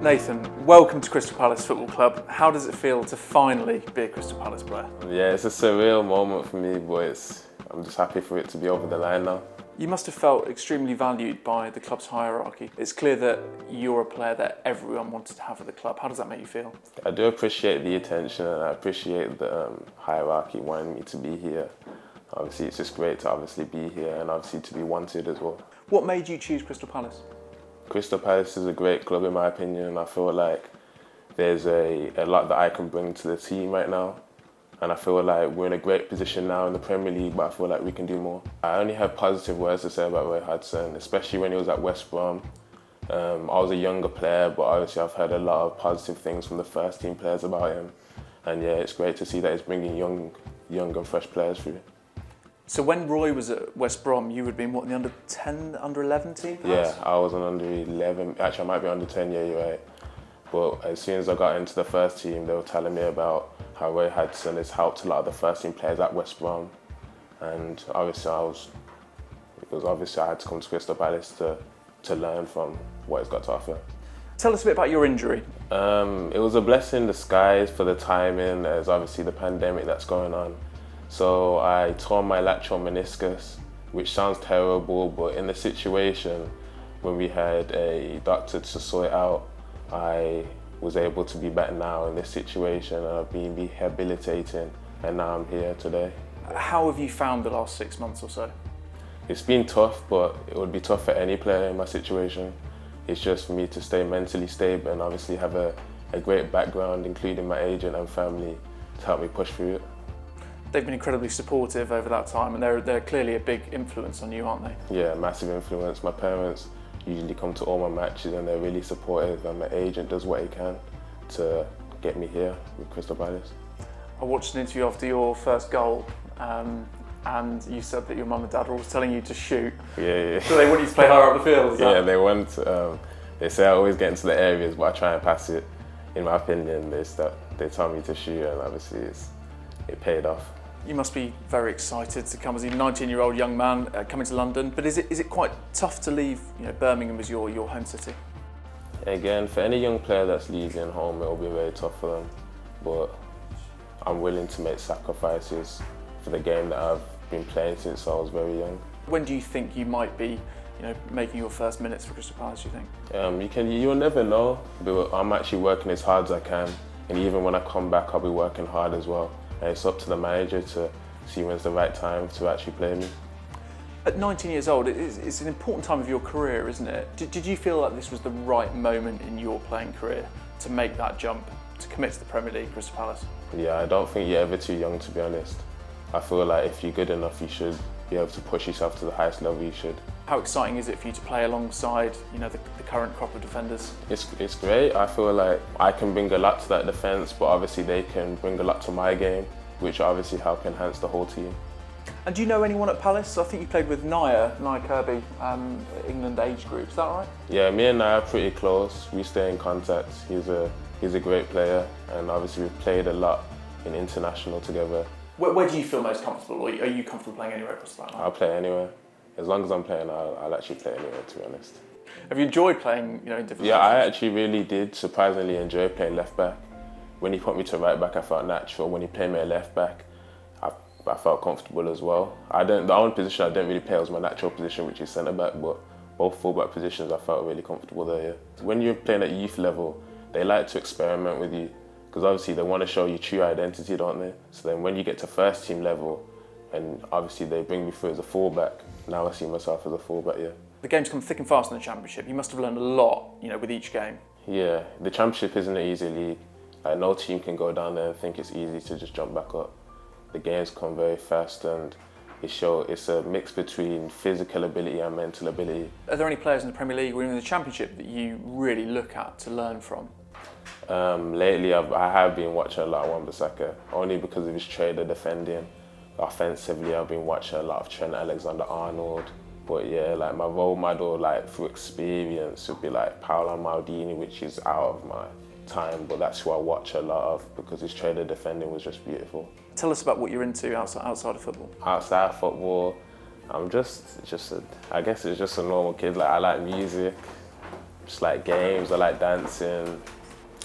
Nathan, welcome to Crystal Palace Football Club. How does it feel to finally be a Crystal Palace player? Yeah, it's a surreal moment for me, but I'm just happy for it to be over the line now. You must have felt extremely valued by the club's hierarchy. It's clear that you're a player that everyone wanted to have at the club. How does that make you feel? I do appreciate the attention and I appreciate the hierarchy wanting me to be here. Obviously, it's just great to obviously be here and obviously to be wanted as well. What made you choose Crystal Palace? Crystal Palace is a great club in my opinion. I feel like there's a lot that I can bring to the team right now. And I feel like we're in a great position now in the Premier League, but I feel like we can do more. I only have positive words to say about Roy Hodgson, especially when he was at West Brom. I was a younger player, but obviously I've heard a lot of positive things from the first team players about him. And yeah, it's great to see that he's bringing young and fresh players through. So when Roy was at West Brom, you would have been what, in the under 10, under 11 team? Perhaps? Yeah, I was an under 11. Actually, I might be under 10, yeah, you're right. But as soon as I got into the first team, they were telling me about how Roy Hodgson has helped a lot of the first team players at West Brom. And obviously I had to come to Crystal Palace to learn from what he's got to offer. Tell us a bit about your injury. It was a blessing in disguise for the timing. There's obviously the pandemic that's going on. So I tore my lateral meniscus, which sounds terrible, but in the situation when we had a doctor to sort it out, I was able to be back now in this situation and I've been rehabilitating and now I'm here today. How have you found the last 6 months or so? It's been tough, but it would be tough for any player in my situation. It's just for me to stay mentally stable and obviously have a great background, including my agent and family, to help me push through it. They've been incredibly supportive over that time and they're clearly a big influence on you, aren't they? Yeah, massive influence. My parents usually come to all my matches and they're really supportive, and my agent does what he can to get me here with Crystal Palace. I watched an interview after your first goal and you said that your mum and dad were always telling you to shoot. Yeah. So they want you to play higher up the field, is that? Yeah, they want, they say I always get into the areas but I try and pass it. In my opinion, they tell me to shoot and obviously it paid off. You must be very excited to come as a 19-year-old young man coming to London, but is it quite tough to leave Birmingham as your home city? Again, for any young player that's leaving home, it'll be very tough for them, but I'm willing to make sacrifices for the game that I've been playing since I was very young. When do you think you might be making your first minutes for Crystal Palace, do you think? You'll never know, but I'm actually working as hard as I can, and even when I come back, I'll be working hard as well. And it's up to the manager to see when's the right time to actually play me. At 19 years old, it's an important time of your career, isn't it? Did you feel like this was the right moment in your playing career to make that jump, to commit to the Premier League, Crystal Palace? Yeah, I don't think you're ever too young, to be honest. I feel like if you're good enough, you should be able to push yourself to the highest level you should. How exciting is it for you to play alongside the current crop of defenders? It's great. I feel like I can bring a lot to that defence, but obviously they can bring a lot to my game, which obviously help enhance the whole team. And do you know anyone at Palace? I think you played with Nia Kirby, England age group, is that right? Yeah, me and Nia are pretty close. We stay in contact. He's a great player, and obviously we've played a lot in international together. Where do you feel most comfortable? Are you comfortable playing anywhere across the line? I'll play anywhere. As long as I'm playing, I'll actually play anywhere, to be honest. Have you enjoyed playing in different Yeah, I positions? actually really did surprisingly enjoy playing left back. When he put me to right back, I felt natural. When he played me at left back, I felt comfortable as well. The only position I didn't really play was my natural position, which is centre back, but both full back positions I felt really comfortable there, yeah. When you're playing at youth level, they like to experiment with you, because obviously they want to show you true identity, don't they? So then when you get to first team level, and obviously they bring me through as a full back, now I see myself as a full back, yeah. The game's come thick and fast in the Championship. You must have learned a lot, with each game. Yeah, the Championship isn't an easy league. Like, no team can go down there and think it's easy to just jump back up. The games come very fast and it's a mix between physical ability and mental ability. Are there any players in the Premier League or even in the Championship that you really look at to learn from? Lately I have been watching a lot of Wan-Bissaka, only because of his trade of defending. Offensively, I've been watching a lot of Trent Alexander-Arnold. But yeah, like my role model, like through experience, would be like Paolo Maldini, which is out of my time, but that's who I watch a lot of because his trade of defending was just beautiful. Tell us about what you're into outside of football. Outside of football, I'm I guess it's just a normal kid. Like, I like music, just like games, I like dancing,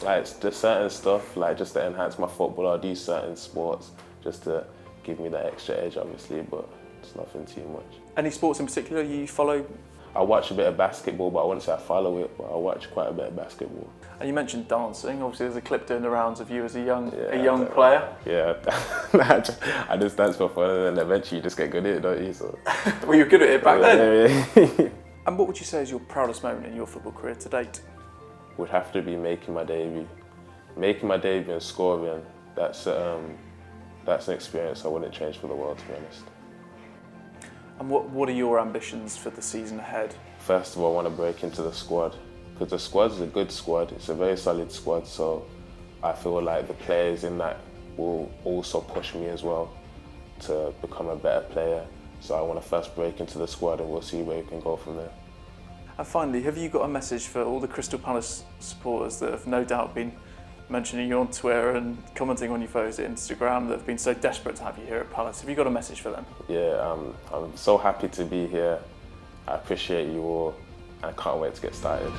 like just certain stuff, like just to enhance my football. I'll do certain sports just to give me that extra edge, obviously, but it's nothing too much. Any sports in particular you follow? I watch a bit of basketball, but I wouldn't say I follow it, but I watch quite a bit of basketball. And you mentioned dancing. Obviously, there's a clip doing the rounds of you as a young player. Yeah, I just dance for fun, and then eventually you just get good at it, don't you? So. Well, you were good at it back then. Yeah. And what would you say is your proudest moment in your football career to date? Would have to be making my debut. Making my debut and scoring, that's an experience I wouldn't change for the world, to be honest. And what are your ambitions for the season ahead? First of all, I want to break into the squad, because the squad is a good squad. It's a very solid squad, so I feel like the players in that will also push me as well to become a better player. So I want to first break into the squad, and we'll see where we can go from there. And finally, have you got a message for all the Crystal Palace supporters that have no doubt been mentioning you on Twitter and commenting on your photos at Instagram, that have been so desperate to have you here at Palace? Have you got a message for them? Yeah, I'm so happy to be here. I appreciate you all, and I can't wait to get started.